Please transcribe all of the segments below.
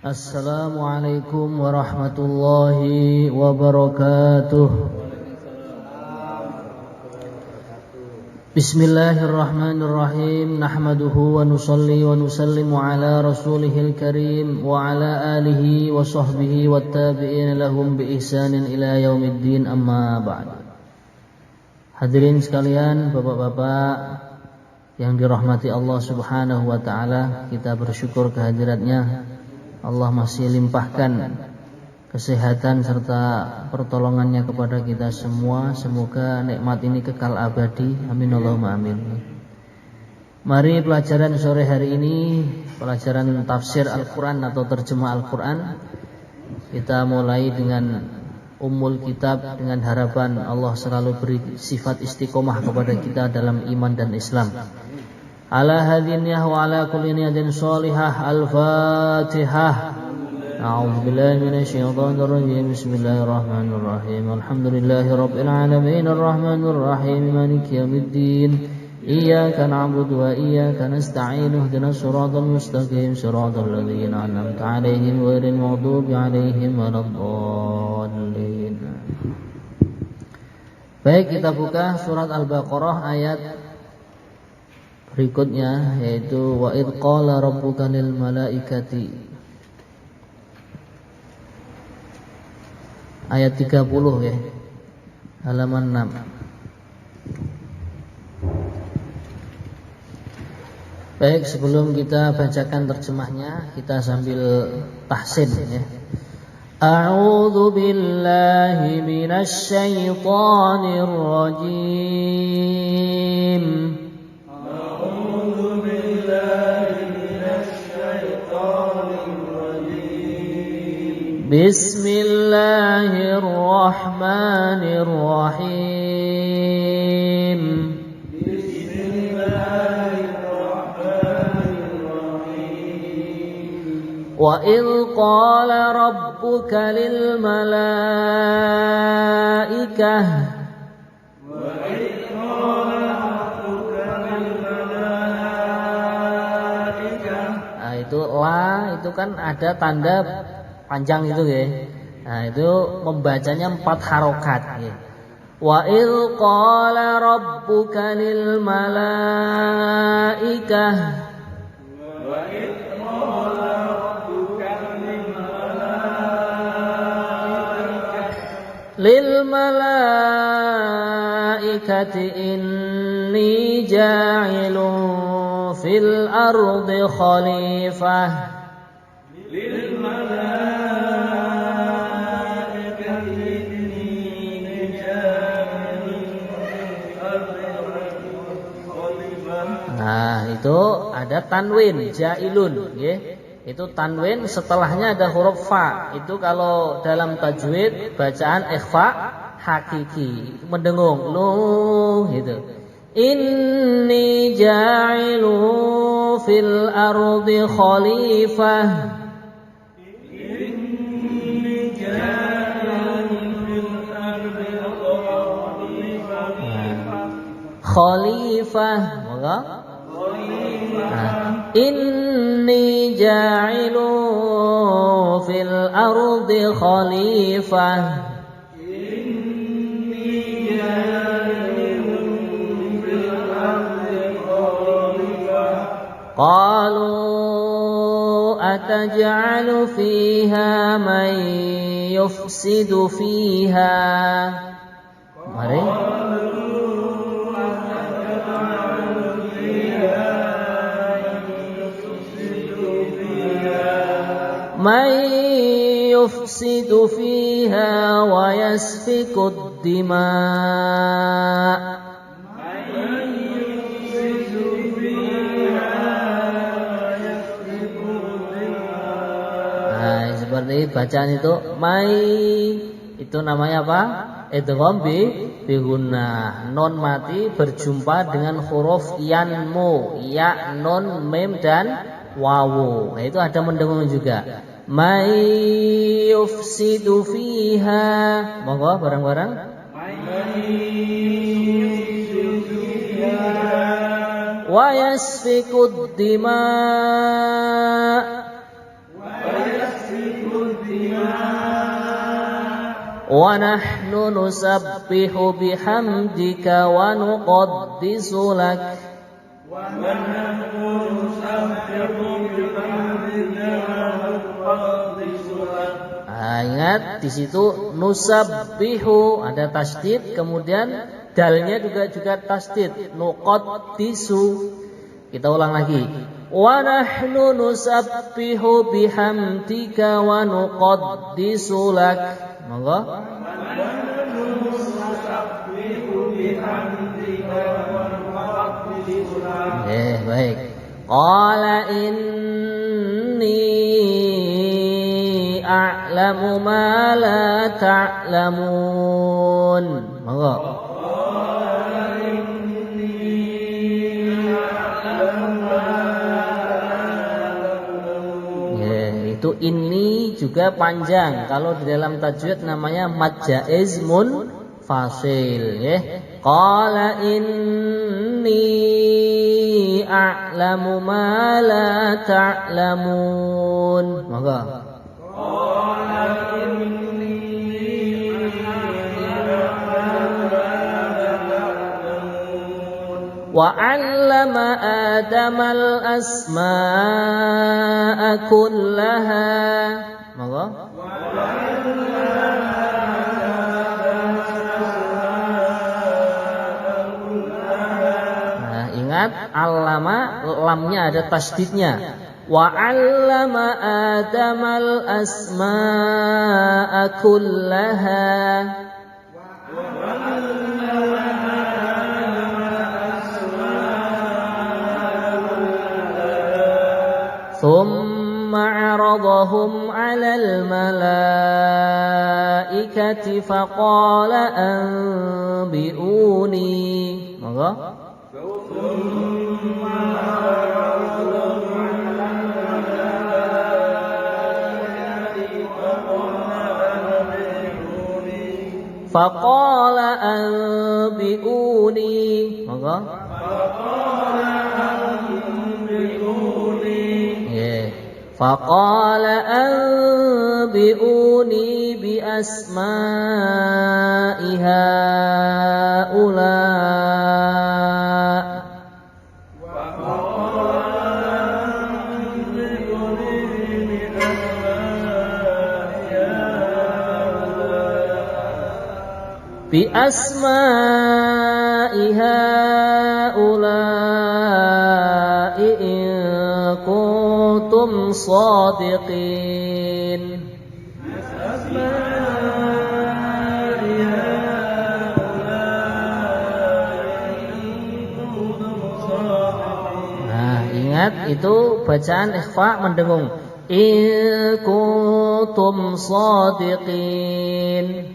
Assalamualaikum warahmatullahi wabarakatuh. Bismillahirrahmanirrahim. Nahmaduhu wa nusalli wa nusallimu ala rasulihil karim wa ala alihi wa sahbihi wa tabi'in lahum bi ihsanin ila yaumiddin, amma ba'd. Hadirin sekalian, bapak-bapak yang dirahmati Allah subhanahu wa ta'ala, kita bersyukur kehadiratnya. Allah masih limpahkan kesehatan serta pertolongannya kepada kita semua. Semoga nikmat ini kekal abadi. Amin Allahumma amin. Mari pelajaran sore hari ini, pelajaran tafsir Al-Quran atau terjemah Al-Quran. Kita mulai dengan Ummul Kitab dengan harapan Allah selalu beri sifat istiqomah kepada kita dalam iman dan Islam. Ala hadhihi wa ala kulli niyatin shalihah. Al-Fatihah. A'udzu billahi minasy syaithanir rajim. Bismillahirrahmanirrahim. Alhamdulillahi rabbil alamin arrahmanir rahim maliki yaumiddin. Iyyaka na'budu wa iyyaka nasta'in. Ihdinas siratal mustaqim siratal ladzina an'amta 'alaihim ghairil maghdubi 'alaihim waladdallin. Baik, kita buka surat Al-Baqarah ayat berikutnya, yaitu wa id qala rabbuka lil malaikati, ayat 30 ya, halaman 6. Baik, sebelum kita bacakan terjemahnya, kita sambil tahsin ya. A'udzu billahi minasy syaithanir rajim. Bismillahirrahmanirrahim. Wa idh qala rabbuka lil malaikah, nah itu la itu kan ada tanda panjang itu ya. Nah itu membacanya 4 harokat ya. Wa idh qala rabbuka lil malaikah, wa idh qala rabbuka lil malaikati inni ja'ilun fil ardi khalifah. Nah itu ada tanwin ja'ilun ya. Itu tanwin setelahnya ada huruf fa. Itu kalau dalam tajwid bacaan ikhfa hakiki, mendengung lu gitu. Inni ja'ilu fil ardi khalifah. Inni ja'ilu fil ardi khalifah. Moga inni ja'ilu fil ardi khalifah. Inni ja'ilu fil ardi khalifah. Qalu ataj'alu fiha man yufsidu fiha. Mari. Man yufsidu fiha wa yasfiku dima'. Nah, seperti bacaan itu mai itu namanya apa? Idgham bi gunnah. Non mati berjumpa dengan huruf yanmu, ya, nun, mim dan wawu. Nah, itu ada mendengung juga. May yufsidu fiha. Monggo bareng-bareng. Wa yasfikud dima'. wa nahnu nusabbihu bihamdika wa nuqaddisu lak. Ingat di situ nusabbihu ada tasdid, kemudian dalnya juga tasdid, nuqaddisu. Kita ulang lagi. Wa nahnu nusabbihu bihamdika wa nuqaddisu lak. Monggo. Baik. Qala inni a'lamu ma la ta'lamun. Monggo. Itu ini juga panjang. Kalau di dalam tajwid namanya mad jaiz munfasil, ya. Qala inni a'lamu ma la ta'lamun. Maka wa 'allama Adama al-asma'a kullaha. Maka ingat 'allama lamnya ada tasdidnya. Wa 'allama Adama al-asma'a kullaha. ثم عرضهم على الملائكة فقال أنبئوني. Monggo. فقال أنبئوني. Monggo. فقال أنبئوني بأسماء هؤلاء. بأسماء هؤلاء إن كنتم صادقين. Nah, ingat itu bacaan ikhfa mendengung. In kuntum shadiqin.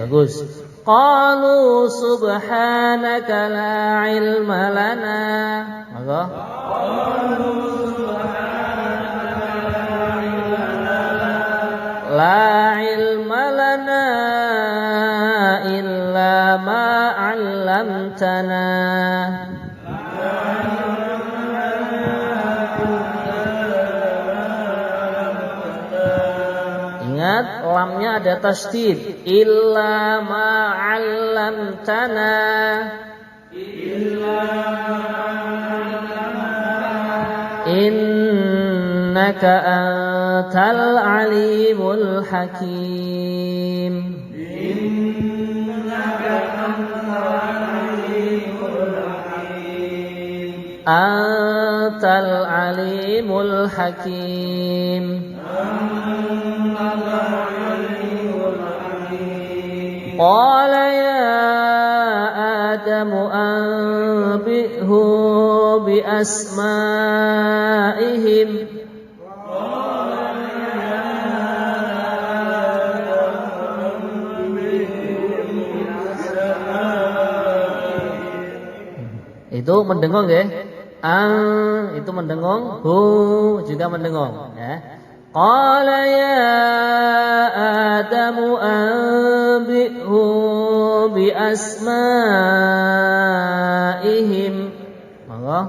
Bagus. Qalu subhanaka la ilma lana. Maka la ilma lana illa ma 'allamtana. Ingat lamnya ada tasdid. Illa ma 'allamtana. Innaka antal alimul hakim. Antal alimul hakim. قال يا آدم أنبئهم بأسمائهم. Itu mendengung ya. Itu mendengung, hu juga mendengung ya. Qala ya Adamu anbi'hum bi asma'ihim. Monggo.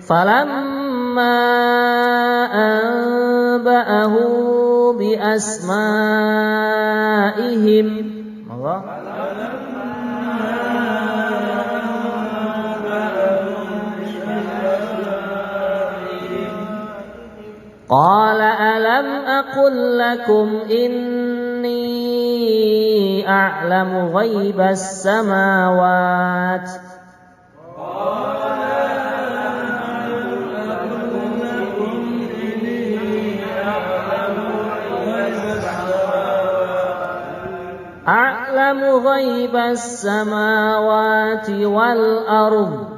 falamma anba'ahu bi asma'ihim. Monggo. Qala alam aqul lakum inni a'lamu ghaibas samawat a'lamu ghaibas samawati wal ardh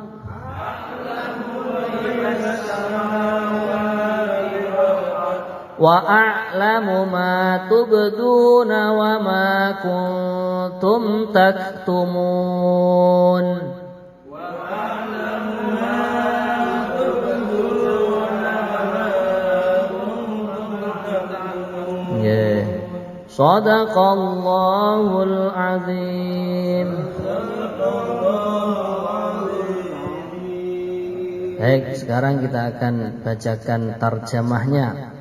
wa a'lamu ma tubduna wa ma kuntum taktumun. Shadaqallahul azim. Baik, sekarang kita akan bacakan tarjamahnya.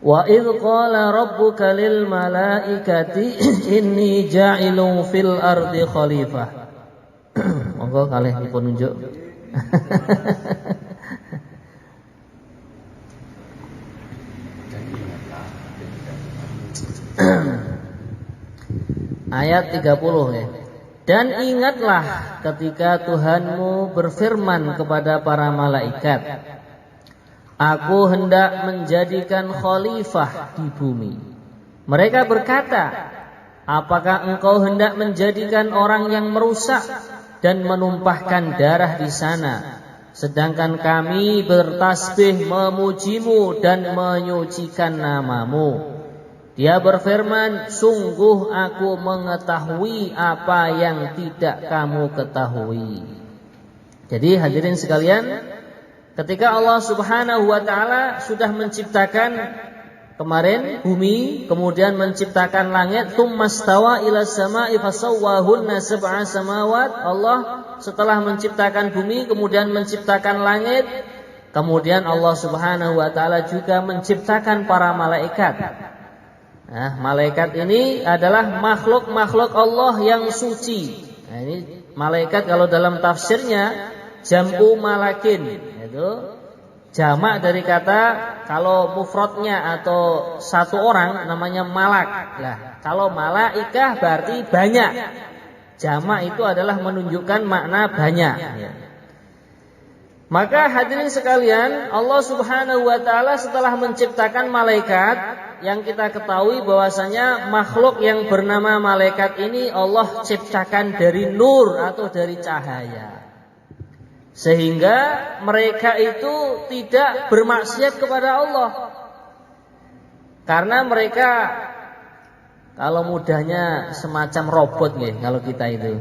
Wa idh qala rabbuka lil malaikati inni ja'ilun fil ardi khalifah. Monggo kalih dipun unjuk. Ayat 30 ya. Dan ingatlah ketika Tuhanmu berfirman kepada para malaikat, Aku hendak menjadikan khalifah di bumi. Mereka berkata, apakah engkau hendak menjadikan orang yang merusak dan menumpahkan darah di sana, sedangkan kami bertasbih memujimu dan menyucikan namamu? Dia berfirman, sungguh aku mengetahui apa yang tidak kamu ketahui. Jadi hadirin sekalian, ketika Allah Subhanahu wa ta'ala sudah menciptakan kemarin bumi, kemudian menciptakan langit, tsummastawa ila sama'i fasawwahunna sab'a samawat. Allah setelah menciptakan bumi, kemudian menciptakan langit, kemudian Allah Subhanahu wa ta'ala juga menciptakan para malaikat. Nah, malaikat ini adalah makhluk-makhluk Allah yang suci. Nah, ini malaikat kalau dalam tafsirnya jam'u malakin, itu jamak dari kata, kalau mufradnya atau satu orang namanya malak. Nah, kalau malaikah berarti banyak. Jamak itu adalah menunjukkan makna banyak ya. Maka hadirin sekalian, Allah Subhanahu wa ta'ala setelah menciptakan malaikat, yang kita ketahui bahwasanya makhluk yang bernama malaikat ini Allah ciptakan dari nur atau dari cahaya, sehingga mereka itu tidak bermaksiat kepada Allah. Karena mereka kalau mudahnya semacam robot nih, kalau kita itu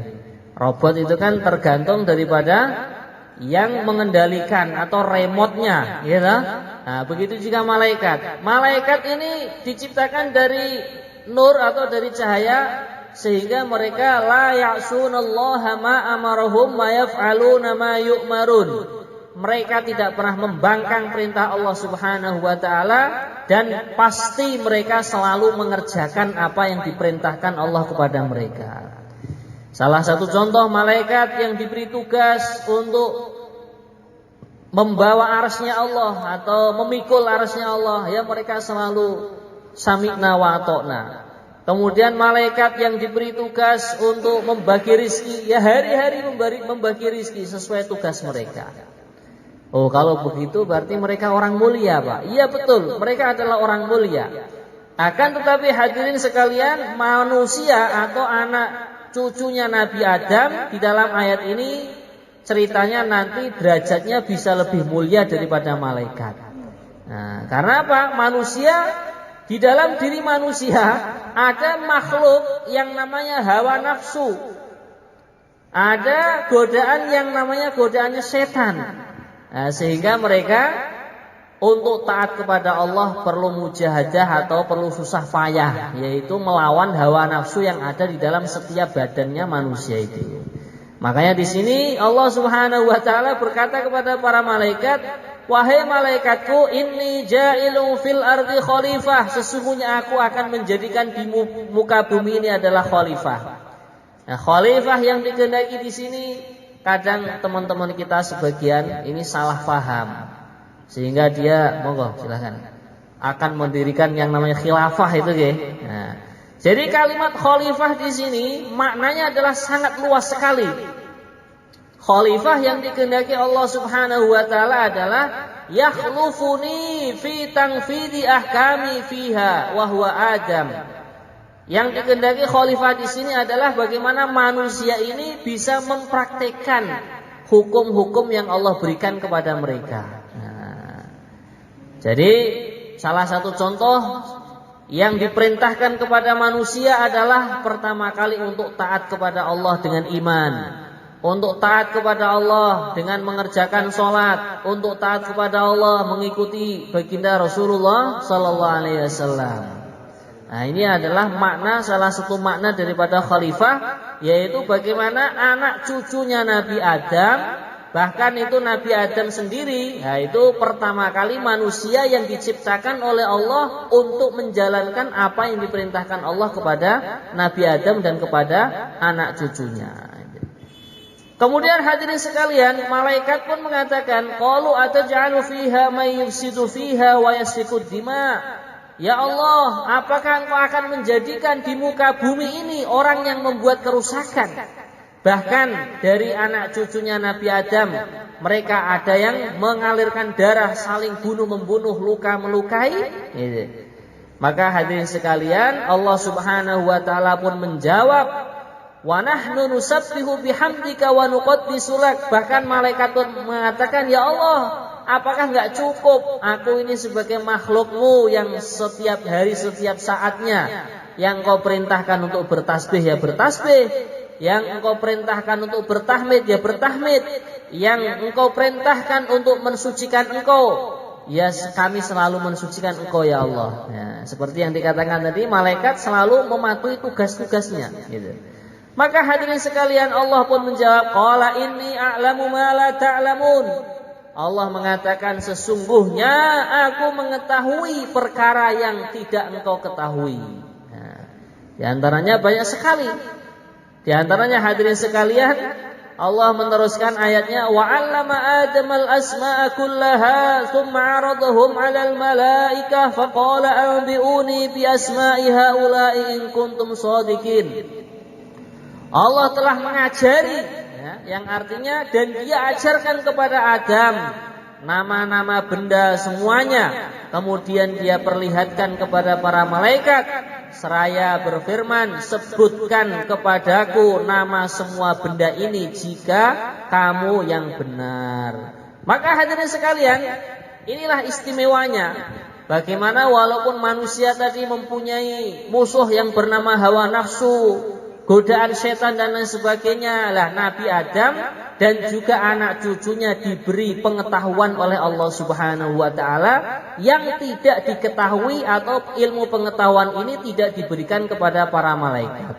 robot itu kan tergantung daripada yang mengendalikan atau remote-nya, gitu. Nah, begitu juga malaikat. Malaikat ini diciptakan dari nur atau dari cahaya, sehingga mereka la ya'sunallaha ma amarahum wa yaf'aluna ma yu'marun. Mereka tidak pernah membangkang perintah Allah Subhanahu wa ta'ala, dan pasti mereka selalu mengerjakan apa yang diperintahkan Allah kepada mereka. Salah satu contoh malaikat yang diberi tugas untuk membawa arsy-Nya Allah atau memikul arsy-Nya Allah, ya mereka selalu sami'na wa ata'na. Kemudian malaikat yang diberi tugas untuk membagi rizki, ya hari-hari membagi rizki sesuai tugas mereka. Oh, kalau begitu berarti mereka orang mulia, Pak. Iya betul, mereka adalah orang mulia. Akan tetapi hadirin sekalian, manusia atau anak cucunya Nabi Adam di dalam ayat ini ceritanya nanti derajatnya bisa lebih mulia daripada malaikat. Nah, karena apa? Manusia, di dalam diri manusia ada makhluk yang namanya hawa nafsu. Ada godaan yang namanya godaannya setan. Nah, sehingga mereka untuk taat kepada Allah perlu mujahadah atau perlu susah payah, yaitu melawan hawa nafsu yang ada di dalam setiap badannya manusia itu. Makanya di sini Allah Subhanahu wa taala berkata kepada para malaikat, "Wahai malaikatku, inni ja'ilun fil ardi khalifah." Sesungguhnya aku akan menjadikan di muka bumi ini adalah khalifah. Nah, khalifah yang dikehendaki di sini kadang teman-teman kita sebagian ini salah paham. Sehingga dia monggo silakan akan mendirikan yang namanya khilafah itu ya. Nah, jadi kalimat khalifah di sini maknanya adalah sangat luas sekali. Khalifah yang dikehendaki Allah Subhanahu wa taala adalah yakhlufuni fi tanfidhi ahkami fiha wa huwa Adam. Yang dikehendaki khalifah di sini adalah bagaimana manusia ini bisa mempraktikkan hukum-hukum yang Allah berikan kepada mereka. Nah, jadi salah satu contoh yang diperintahkan kepada manusia adalah pertama kali untuk taat kepada Allah dengan iman, untuk taat kepada Allah dengan mengerjakan sholat, untuk taat kepada Allah mengikuti baginda Rasulullah Sallallahu Alaihi Wasallam. Nah, ini adalah makna, salah satu makna daripada khalifah, yaitu bagaimana anak cucunya Nabi Adam, bahkan itu Nabi Adam sendiri, yaitu pertama kali manusia yang diciptakan oleh Allah untuk menjalankan apa yang diperintahkan Allah kepada Nabi Adam dan kepada anak cucunya. Kemudian hadirin sekalian, malaikat pun mengatakan, qalu ataj'alu fiha may yufsidu fiha wa yasfikud dima. Ya Allah, apakah Engkau akan menjadikan di muka bumi ini orang yang membuat kerusakan? Bahkan dari anak cucunya Nabi Adam, mereka ada yang mengalirkan darah, saling bunuh-membunuh, luka-melukai. Maka hadirin sekalian, Allah Subhanahu wa taala pun menjawab, wa nahnu nusabbihu bihamdika wa nuqaddisu lak. Bahkan malaikat pun mengatakan, ya Allah, apakah enggak cukup aku ini sebagai makhlukmu yang setiap hari, setiap saatnya yang Engkau perintahkan untuk bertasbih ya bertasbih, yang Engkau perintahkan untuk bertahmid ya bertahmid, yang Engkau perintahkan untuk mensucikan Engkau, ya kami selalu mensucikan Engkau ya Allah. Ya, seperti yang dikatakan tadi, malaikat selalu mematuhi tugas-tugasnya gitu. Maka hadirin sekalian, Allah pun menjawab, qala inni a'lamu ma la ta'lamun. Allah mengatakan, sesungguhnya aku mengetahui perkara yang tidak engkau ketahui. Nah, di antaranya banyak sekali. Di antaranya hadirin sekalian, Allah meneruskan ayatnya, wa 'allama Adamal asma'a kullaha tsumma 'aradahum 'alal malaikah faqala anbi'uni bi asma'i haula'i in kuntum shadiqin. Allah telah mengajari, ya, yang artinya dan Dia ajarkan kepada Adam nama-nama benda semuanya. Kemudian Dia perlihatkan kepada para malaikat seraya berfirman, sebutkan kepadaku nama semua benda ini jika kamu yang benar. Maka hadirin sekalian, inilah istimewanya. Bagaimana walaupun manusia tadi mempunyai musuh yang bernama hawa nafsu, godaan setan dan lain sebagainya, lah Nabi Adam dan juga anak cucunya diberi pengetahuan oleh Allah Subhanahu wa taala yang tidak diketahui, atau ilmu pengetahuan ini tidak diberikan kepada para malaikat.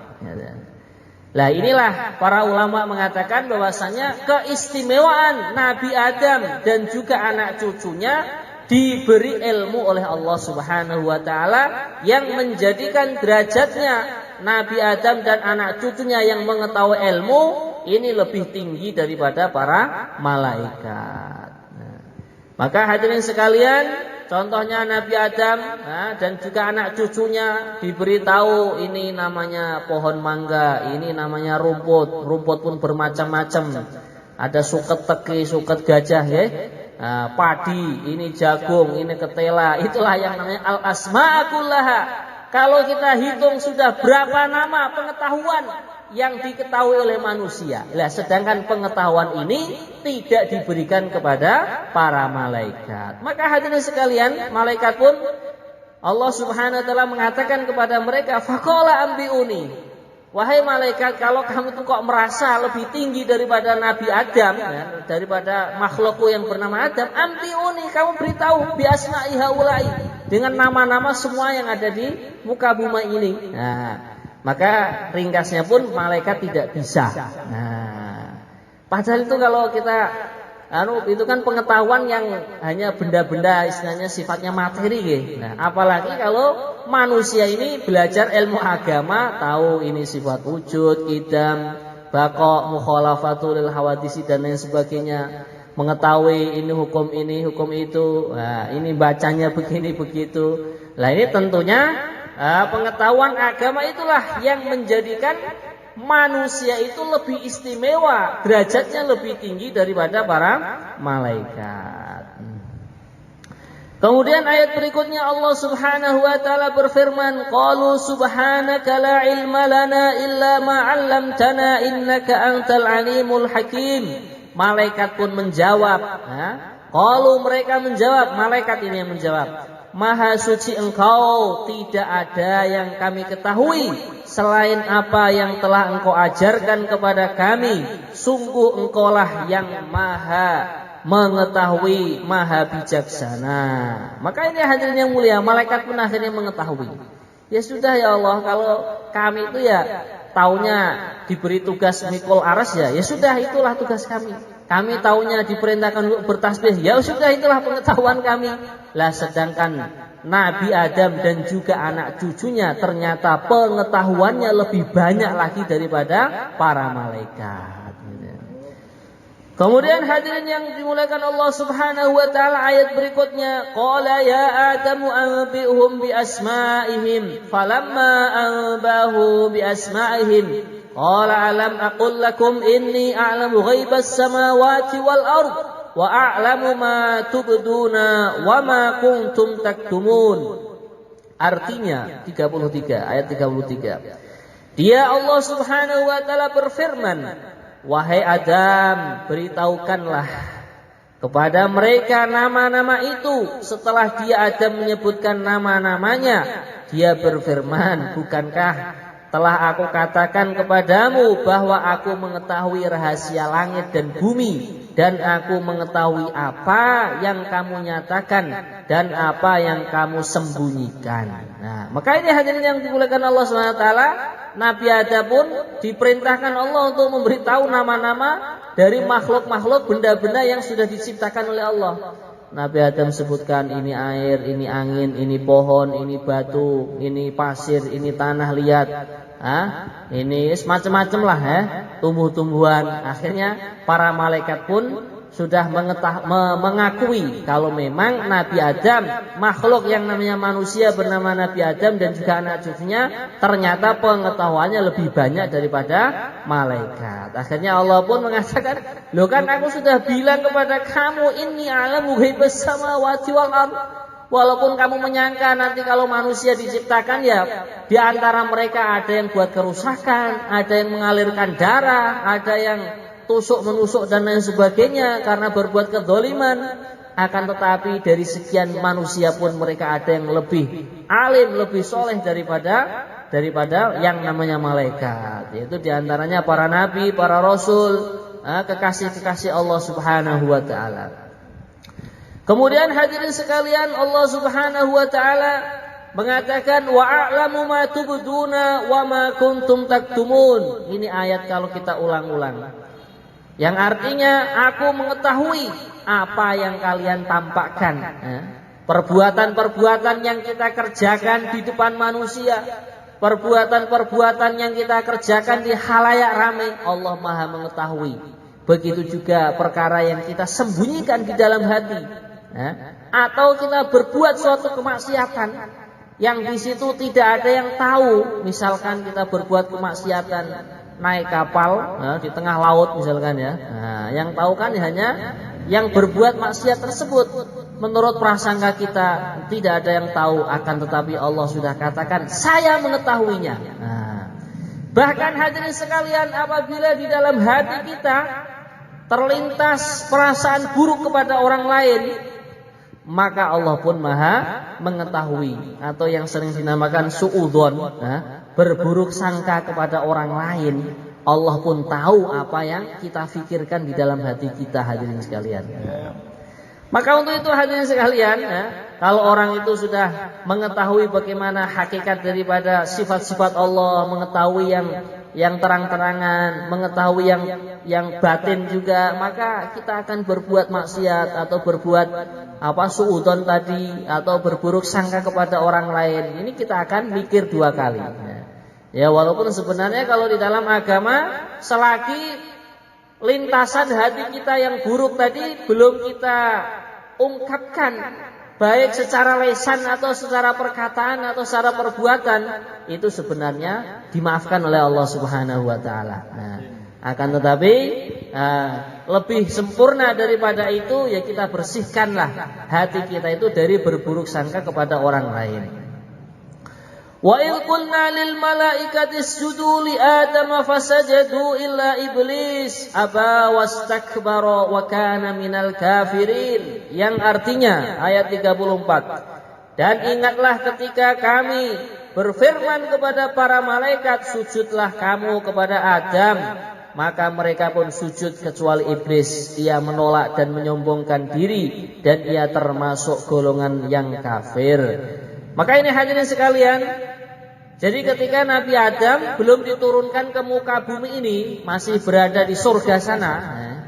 Lah inilah para ulama mengatakan bahwasanya keistimewaan Nabi Adam dan juga anak cucunya diberi ilmu oleh Allah Subhanahu wa taala yang menjadikan derajatnya Nabi Adam dan anak cucunya yang mengetahui ilmu ini lebih tinggi daripada para malaikat. Nah, maka hadirin sekalian, contohnya Nabi Adam dan juga anak cucunya diberitahu ini namanya pohon mangga, ini namanya rumput. Rumput pun bermacam-macam. Ada suket teki, suket gajah ya. Nah, padi, ini jagung, ini ketela. Itulah yang namanya al-asma'a kullaha. Kalau kita hitung sudah berapa nama pengetahuan yang diketahui oleh manusia. Nah, sedangkan pengetahuan ini tidak diberikan kepada para malaikat. Maka hadirin sekalian, malaikat pun Allah Subhanahu wa taala mengatakan kepada mereka, faqala ambiuni. Wahai malaikat, kalau kamu tuh kok merasa lebih tinggi daripada Nabi Adam, ya, daripada makhlukku yang bernama Adam, ambiuni, kamu beritahu bi asma'i haula'i, dengan nama-nama semua yang ada di muka bumi ini. Nah, maka ringkasnya pun malaikat tidak bisa. Nah, Padahal itu kalau kita itu kan pengetahuan yang hanya benda-benda istilahnya sifatnya materi gitu. Nah, apalagi kalau manusia ini belajar ilmu agama, tahu ini sifat wujud, qidam, baqa, mukhalafatul lil hawadisi dan lain sebagainya. Mengetahui ini, hukum itu. Nah, ini bacanya begini begitu. Nah, ini tentunya pengetahuan agama itulah yang menjadikan manusia itu lebih istimewa, derajatnya lebih tinggi daripada para malaikat. Kemudian ayat berikutnya Allah Subhanahu wa taala berfirman, qalu subhanaka la ilma lana illa ma 'allamtana innaka antal alimul hakim. Malaikat pun menjawab, qalu mereka menjawab, malaikat ini yang menjawab, Maha suci Engkau, tidak ada yang kami ketahui selain apa yang telah Engkau ajarkan kepada kami. Sungguh Engkaulah yang maha mengetahui, maha bijaksana. Maka ini hadirin yang mulia, malaikat pun akhirnya mengetahui. Ya sudah ya Allah, kalau kami itu ya taunya diberi tugas mikul aras ya sudah itulah tugas kami. Kami taunya diperintahkan untuk bertasbih, ya sudah itulah pengetahuan kami. Lah sedangkan Nabi Adam dan juga anak cucunya ternyata pengetahuannya lebih banyak lagi daripada para malaikat. Kemudian hadirin yang dimuliakan Allah Subhanahu wa taala, ayat berikutnya, qala ya Adamu anbi'hum bi asma'ihim falamma anbahu bi asma'ihim qala alam aqul lakum inni a'lamu ghaibas samawati wal ard wa a'lamu ma tubduna wa ma kuntum taktumun. Artinya 33, ayat 33. Dia Allah Subhanahu wa taala berfirman, wahai Adam, beritahukanlah kepada mereka nama-nama itu. Setelah dia Adam menyebutkan nama-namanya, dia berfirman, bukankah telah aku katakan kepadamu bahwa aku mengetahui rahasia langit dan bumi, dan aku mengetahui apa yang kamu nyatakan dan apa yang kamu sembunyikan. Nah, maka ini hadirin yang dimuliakan Allah SWT, Nabi Adam pun diperintahkan Allah untuk memberitahu nama-nama dari makhluk-makhluk, benda-benda yang sudah diciptakan oleh Allah. Nabi Adam sebutkan ini air, ini angin, ini pohon, ini batu, ini pasir, ini tanah liat. Ini semacam-macam lah tumbuh-tumbuhan. Akhirnya para malaikat pun sudah mengakui kalau memang Nabi Adam, makhluk yang namanya manusia bernama Nabi Adam dan juga anak cucunya, ternyata pengetahuannya lebih banyak daripada malaikat. Akhirnya Allah pun mengatakan, loh kan aku sudah bilang kepada kamu, inni a'lamu ghaibas samawati wal ardh. Walaupun kamu menyangka nanti kalau manusia diciptakan ya di antara mereka ada yang buat kerusakan, ada yang mengalirkan darah, ada yang tusuk menusuk dan lain sebagainya karena berbuat kedzaliman. Akan tetapi dari sekian manusia pun mereka ada yang lebih alim, lebih soleh daripada yang namanya malaikat. Yaitu diantaranya para nabi, para rasul, kekasih-kekasih Allah Subhanahu wa taala. Kemudian hadirin sekalian, Allah Subhanahu wa taala mengatakan wa a'lamu ma tubduna wa ma kuntum taktumun. Ini ayat kalau kita ulang-ulang, yang artinya aku mengetahui apa yang kalian tampakkan, perbuatan-perbuatan yang kita kerjakan di depan manusia, perbuatan-perbuatan yang kita kerjakan di khalayak ramai, Allah Maha mengetahui. Begitu juga perkara yang kita sembunyikan di dalam hati. Atau kita berbuat suatu kemaksiatan yang di situ tidak ada yang tahu. Misalkan kita berbuat kemaksiatan naik kapal di tengah laut misalkan ya. Yang tahu kan hanya yang berbuat maksiat tersebut. Menurut prasangka kita tidak ada yang tahu, akan tetapi Allah sudah katakan saya mengetahuinya. Bahkan hadirin sekalian, apabila di dalam hati kita terlintas perasaan buruk kepada orang lain, maka Allah pun Maha mengetahui, atau yang sering dinamakan suudzon, berburuk sangka kepada orang lain. Allah pun tahu apa yang kita pikirkan di dalam hati kita, hadirin sekalian. Maka untuk itu hadirin sekalian, kalau orang itu sudah mengetahui bagaimana hakikat daripada sifat-sifat Allah, mengetahui yang yang terang-terangan, mengetahui yang batin juga, maka kita akan berbuat maksiat atau berbuat suudzon tadi, atau berburuk sangka kepada orang lain. Ini kita akan mikir dua kali. Ya, walaupun sebenarnya kalau di dalam agama, selagi lintasan hati kita yang buruk tadi belum kita ungkapkan, baik secara lisan atau secara perkataan atau secara perbuatan, itu sebenarnya dimaafkan oleh Allah Subhanahu wa taala. Nah, akan tetapi lebih sempurna daripada itu, ya kita bersihkanlah hati kita itu dari berburuk sangka kepada orang lain. Wa idh qulna lil malaikati isjudu li Adam fasajadu illa iblis aba wastakbara wa kana minal kafirin, yang artinya ayat 34, dan ingatlah ketika kami berfirman kepada para malaikat, sujudlah kamu kepada Adam, maka mereka pun sujud kecuali iblis. Ia menolak dan menyombongkan diri, dan ia termasuk golongan yang kafir. Maka ini hadirin sekalian, jadi ketika Nabi Adam belum diturunkan ke muka bumi ini, masih berada di surga sana.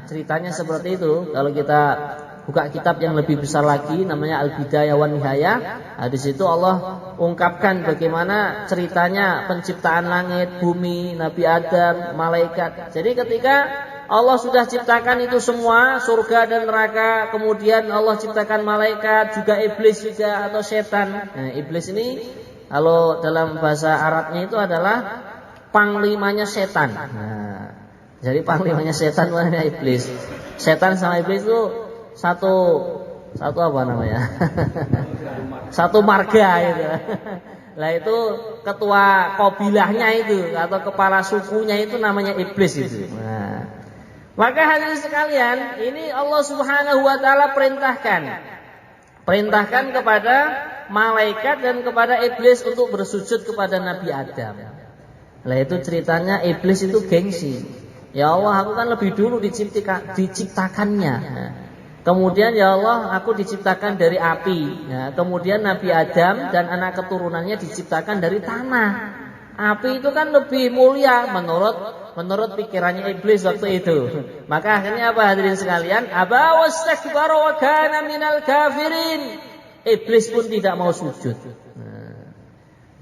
Ceritanya seperti itu. Kalau kita buka kitab yang lebih besar lagi, namanya Al-Bidayah wan Nihayah, di situ Allah ungkapkan bagaimana ceritanya penciptaan langit, bumi, Nabi Adam, malaikat. Jadi ketika Allah sudah ciptakan itu semua, surga dan neraka, kemudian Allah ciptakan malaikat, juga iblis juga atau setan. Nah, iblis ini kalau dalam bahasa Arabnya itu adalah panglimanya setan. Nah, jadi panglimanya setan namanya iblis. Setan sama iblis itu satu apa namanya? Satu marga itu. Lah itu ketua kabilahnya itu atau kepala sukunya itu namanya iblis itu. Nah, maka hadirin sekalian, ini Allah Subhanahu wa taala perintahkan kepada malaikat dan kepada iblis untuk bersujud kepada Nabi Adam. Lah itu ceritanya iblis itu gengsi. Ya Allah, aku kan lebih dulu diciptakannya. Kemudian ya Allah, aku diciptakan dari api. Nah, kemudian Nabi Adam dan anak keturunannya diciptakan dari tanah. Api itu kan lebih mulia menurut pikirannya iblis waktu itu. Maka akhirnya apa hadirin sekalian? Aba wastakbara wa kana minal kafirin. Iblis pun tidak mau sujud. Nah,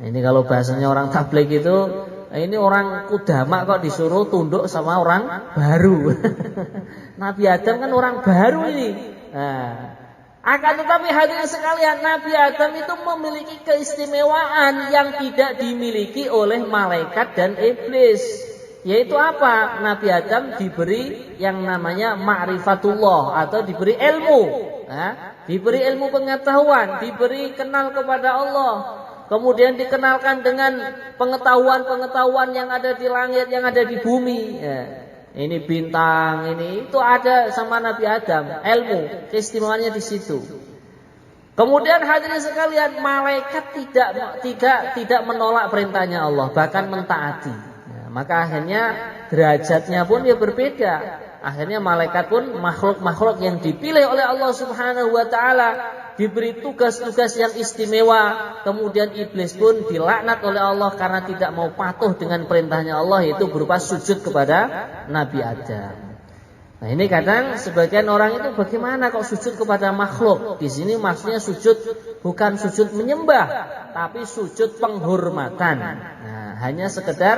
ini kalau bahasanya orang tabligh itu, ini orang kudama kok disuruh tunduk sama orang baru. Nabi Adam kan orang baru ini. Nah, akan tetapi hadirin sekalian, Nabi Adam itu memiliki keistimewaan yang tidak dimiliki oleh malaikat dan iblis. Yaitu apa? Nabi Adam diberi yang namanya ma'rifatullah atau diberi ilmu. Diberi ilmu pengetahuan, diberi kenal kepada Allah. Kemudian dikenalkan dengan pengetahuan-pengetahuan yang ada di langit, yang ada di bumi. Ini bintang, ini itu ada sama Nabi Adam, ilmu, keistimewaannya di situ. Kemudian hadirin sekalian, malaikat tidak menolak perintahnya Allah, bahkan mentaati. Maka akhirnya derajatnya pun ya berbeda. Akhirnya malaikat pun makhluk-makhluk yang dipilih oleh Allah Subhanahu wa taala, diberi tugas-tugas yang istimewa. Kemudian iblis pun dilaknat oleh Allah karena tidak mau patuh dengan perintahnya Allah, yaitu berupa sujud kepada Nabi Adam. Nah, ini kadang sebagian orang itu bagaimana kok sujud kepada makhluk? Di sini maksudnya sujud bukan sujud menyembah, tapi sujud penghormatan. Nah, hanya sekedar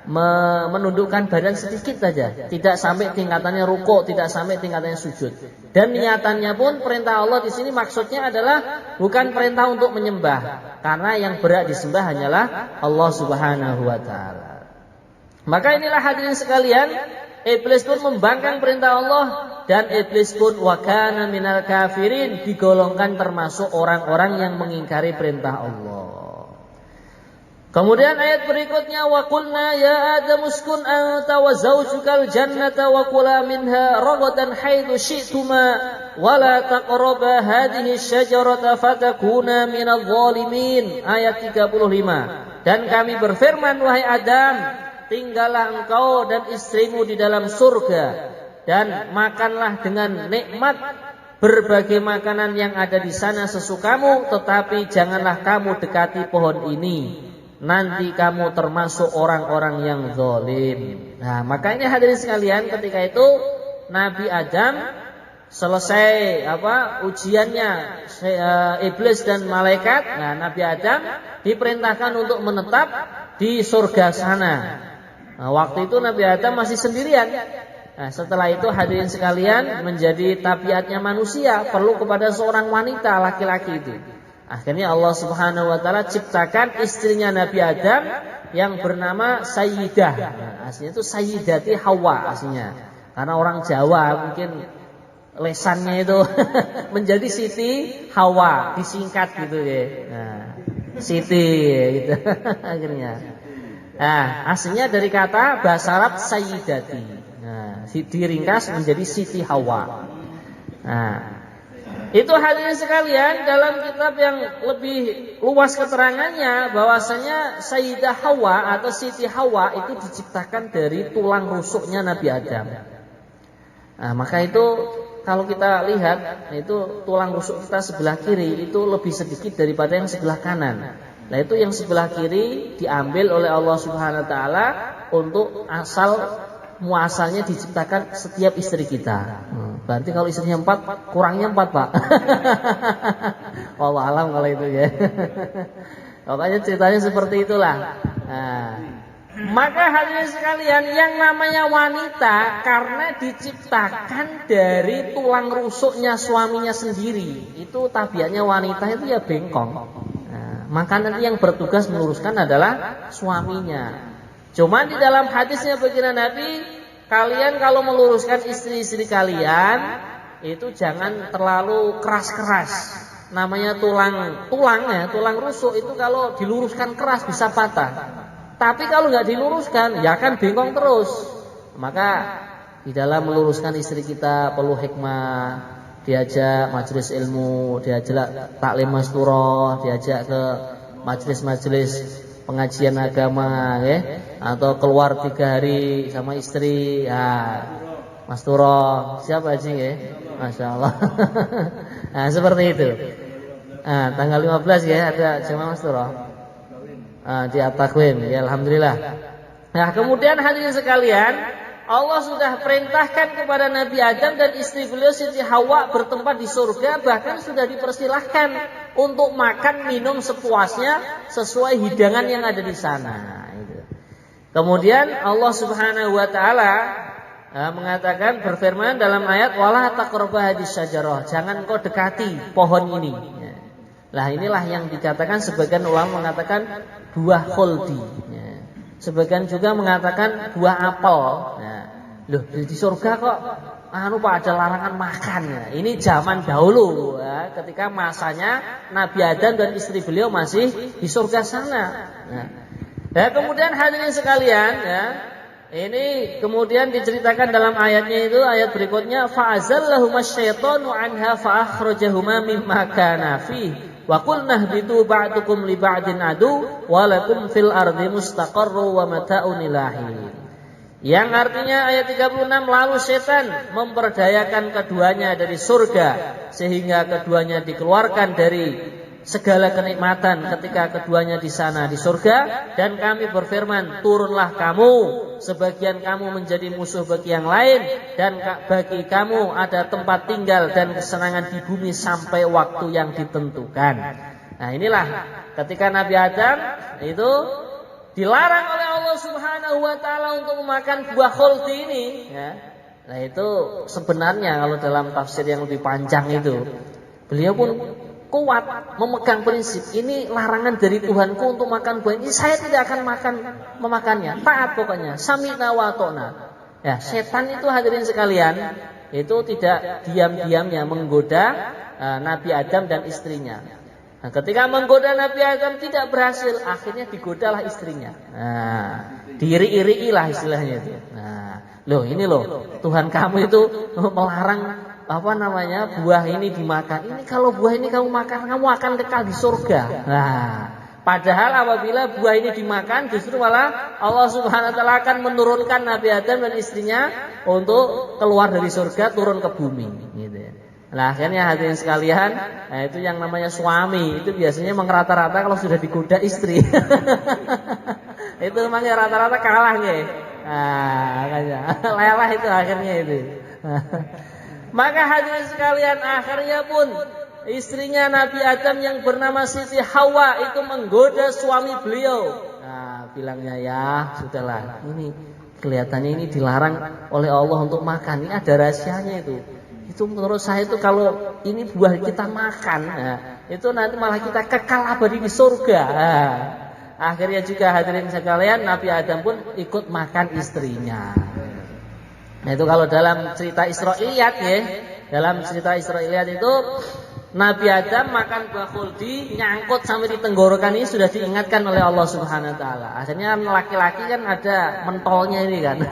menundukkan badan sedikit saja, tidak sampai tingkatannya rukuk, tidak sampai tingkatannya sujud. Dan niatannya pun perintah Allah di sini maksudnya adalah bukan perintah untuk menyembah, karena yang berhak disembah hanyalah Allah Subhanahu wa taala. Maka inilah hadirin sekalian, iblis pun membangkang perintah Allah, dan iblis pun wa kana minal kafirin, digolongkan termasuk orang-orang yang mengingkari perintah Allah. Kemudian ayat berikutnya, wa qulna ya Adam uskun anta wa zawjukal jannata wa kula minha ragadan haitsu syi'tuma wa la taqraba hadhihi syajarata fatakuna minadh dhalimin. Ayat 35. Dan kami berfirman, wahai Adam, tinggallah engkau dan istrimu di dalam surga, dan makanlah dengan nikmat berbagai makanan yang ada di sana sesukamu, tetapi janganlah kamu dekati pohon ini. nanti kamu termasuk orang-orang yang zalim. Nah, makanya hadirin sekalian, ketika itu Nabi Adam selesai ujiannya iblis dan malaikat. Nah, Nabi Adam diperintahkan untuk menetap di surga sana. Nah, waktu itu Nabi Adam masih sendirian. Nah, setelah itu hadirin sekalian, menjadi tabiatnya manusia perlu kepada seorang wanita, laki-laki itu. Akhirnya Allah Subhanahu wa taala ciptakan istrinya Nabi Adam yang bernama Sayyidah. Nah, aslinya itu Sayyidati Hawa aslinya. Karena orang Jawa mungkin lesannya itu menjadi Siti Hawa, disingkat gitu ya. Nah, Siti gitu akhirnya. Nah, aslinya dari kata bahasa Arab Sayyidati. Nah, diringkas menjadi Siti Hawa. Nah, itu hadirin sekalian, dalam kitab yang lebih luas keterangannya bahwasanya Sayyidah Hawa atau Siti Hawa itu diciptakan dari tulang rusuknya Nabi Adam. Nah, maka itu kalau kita lihat itu tulang rusuk kita sebelah kiri itu lebih sedikit daripada yang sebelah kanan. Nah, itu yang sebelah kiri diambil oleh Allah Subhanahu wa taala untuk muasalnya diciptakan setiap istri kita. Berarti kalau istrinya 4, kurangnya 4, Pak. Wallah alam kalau itu ya. Pokoknya ceritanya seperti itulah. Nah, maka hadirin sekalian, yang namanya wanita karena diciptakan dari tulang rusuknya suaminya sendiri, itu tabiatnya wanita itu ya bengkong. Nah, maka nanti yang bertugas meluruskan adalah suaminya. Cuma di dalam hadisnya baginda Nabi, kalian kalau meluruskan istri-istri kalian itu jangan terlalu keras-keras. Namanya tulang rusuk itu kalau diluruskan keras bisa patah. Tapi kalau nggak diluruskan ya kan bengkong terus. Maka di dalam meluruskan istri kita perlu hikmah, diajak majelis ilmu, diajak taklim masturah, diajak ke majelis-majelis pengajian agama ya, atau keluar 3 hari sama istri ya, masturah siapa aja ya, Masya Allah. Nah, seperti itu. Nah, tanggal 15 ya ada jamaah masturah di At-Takwim ya, alhamdulillah. Nah, kemudian hadirin sekalian, Allah sudah perintahkan kepada Nabi Adam dan istri beliau Siti Hawa bertempat di surga, bahkan sudah dipersilahkan untuk makan minum sepuasnya sesuai hidangan yang ada di sana. Kemudian Allah Subhanahu wa taala mengatakan, berfirman dalam ayat, wala taqrabah hadis syajarah, jangan kau dekati pohon ini. Nah, inilah yang dikatakan, sebagian ulama mengatakan buah khuldi. Sebagian juga mengatakan buah apel. Nah, loh, di surga kok Pak ada larangan makan. Ini zaman dahulu ya, ketika masanya Nabi Adam dan istri beliau masih di surga sana. Nah, kemudian hadirin sekalian ya, ini kemudian diceritakan dalam ayatnya itu, ayat berikutnya, fa'azallahuma syaitanu anha fa'akhrajahuma mimma kana fihi wa qulna ihbitu ba'dukum li ba'din adu wa lakum fil ardi mustaqarru wa mata'un ilahin. Yang artinya ayat 36, lalu setan memperdayakan keduanya dari surga sehingga keduanya dikeluarkan dari segala kenikmatan ketika keduanya di sana di surga, dan kami berfirman, turunlah kamu, sebagian kamu menjadi musuh bagi yang lain, dan bagi kamu ada tempat tinggal dan kesenangan di bumi sampai waktu yang ditentukan. Nah, inilah ketika Nabi Adam itu dilarang oleh Allah Subhanahu wa taala untuk memakan buah khuldi ini ya. Nah, itu sebenarnya kalau dalam tafsir yang lebih panjang itu, beliau pun kuat memegang prinsip ini larangan dari Tuhanku untuk makan buah ini, saya tidak akan memakannya, taat pokoknya, sami'na wa ata'na. Ya, setan itu hadirin sekalian itu tidak diam-diamnya menggoda Nabi Adam dan istrinya. Nah, ketika menggoda Nabi Adam tidak berhasil, akhirnya digodalah istrinya. Nah, diiri-iri-irilah istilahnya itu. Nah, ini Tuhan kamu itu melarang buah ini dimakan. Ini kalau buah ini kamu makan, kamu akan kekal di surga. Nah, padahal apabila buah ini dimakan, justru malah Allah Subhanahu wa taala akan menurunkan Nabi Adam dan istrinya untuk keluar dari surga, turun ke bumi gitu ya. Nah, akhirnya hadirin sekalian, nah itu yang namanya suami itu biasanya memang rata-rata kalau sudah digoda istri. Itu memang rata-rata kalah nggih. Nah, makanya lelah itu akhirnya itu. Maka hadirin sekalian, akhirnya pun istrinya Nabi Adam yang bernama Siti Hawa itu menggoda suami beliau. Nah, bilangnya ya sudahlah, ini kelihatannya ini dilarang oleh Allah untuk makan. Ini ada rahasianya itu. Itu menurut saya itu kalau ini buah kita makan, nah, itu nanti malah kita kekal abadi di surga. Nah, akhirnya juga hadirin sekalian, Nabi Adam pun ikut makan istrinya. Nah itu kalau dalam cerita Israiliyat ya, dalam cerita Israiliyat itu Nabi Adam makan buah khuldi nyangkut sampai di tenggorokan, ini sudah diingatkan oleh Allah Subhanahu wa taala. Akhirnya laki-laki kan ada mentolnya ini kan.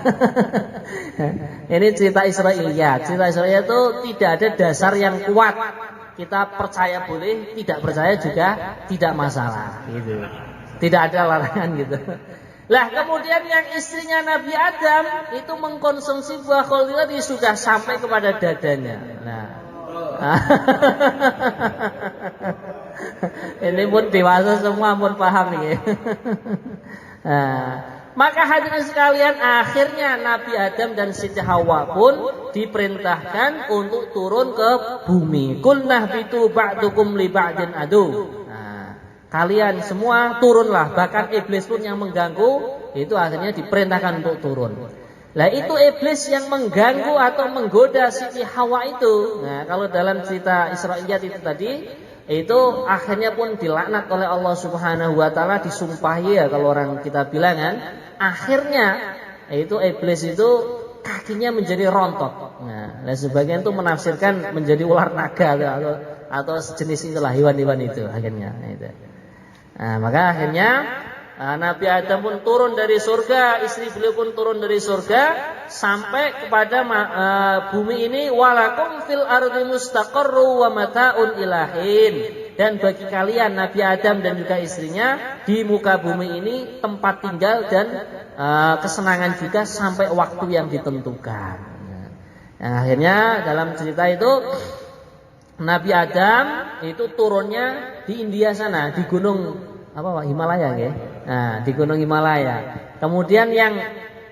Ini cerita Israiliyat. Cerita Israiliyat itu tidak ada dasar yang kuat. Kita percaya boleh, tidak percaya juga tidak masalah gitu. Tidak ada larangan gitu. Lah kemudian yang istrinya Nabi Adam itu mengkonsumsi buah khuldi tadi sudah sampai kepada dadanya. Nah. Ini pun dewasa semua pun paham nih. Nah, maka hadirin sekalian, akhirnya Nabi Adam dan Siti Hawa pun diperintahkan untuk turun ke bumi. Kulnah bitu ba'dukum li ba'din adu. Kalian semua turunlah, bahkan iblis pun yang mengganggu itu akhirnya diperintahkan untuk turun. Lah itu iblis yang mengganggu atau menggoda Siti Hawa itu. Nah, kalau dalam cerita Israiliyat itu tadi, itu akhirnya pun dilaknat oleh Allah Subhanahu wa taala, disumpahi ya kalau orang kita bilang kan. Akhirnya itu iblis itu kakinya menjadi rontok. Nah, sebagian itu menafsirkan menjadi ular naga atau sejenis itulah hewan-hewan itu akhirnya itu. Nah, maka akhirnya Nabi Adam pun turun dari surga, istri beliau pun turun dari surga sampai kepada bumi ini. Walakum fil ardi mustaqarru wa mata'un ilahin. Dan bagi kalian Nabi Adam dan juga istrinya di muka bumi ini tempat tinggal dan kesenangan juga sampai waktu yang ditentukan. Nah, akhirnya dalam cerita itu Nabi Adam itu turunnya di India sana, di gunung apa Himalaya ya. Nah, di gunung Himalaya. Kemudian yang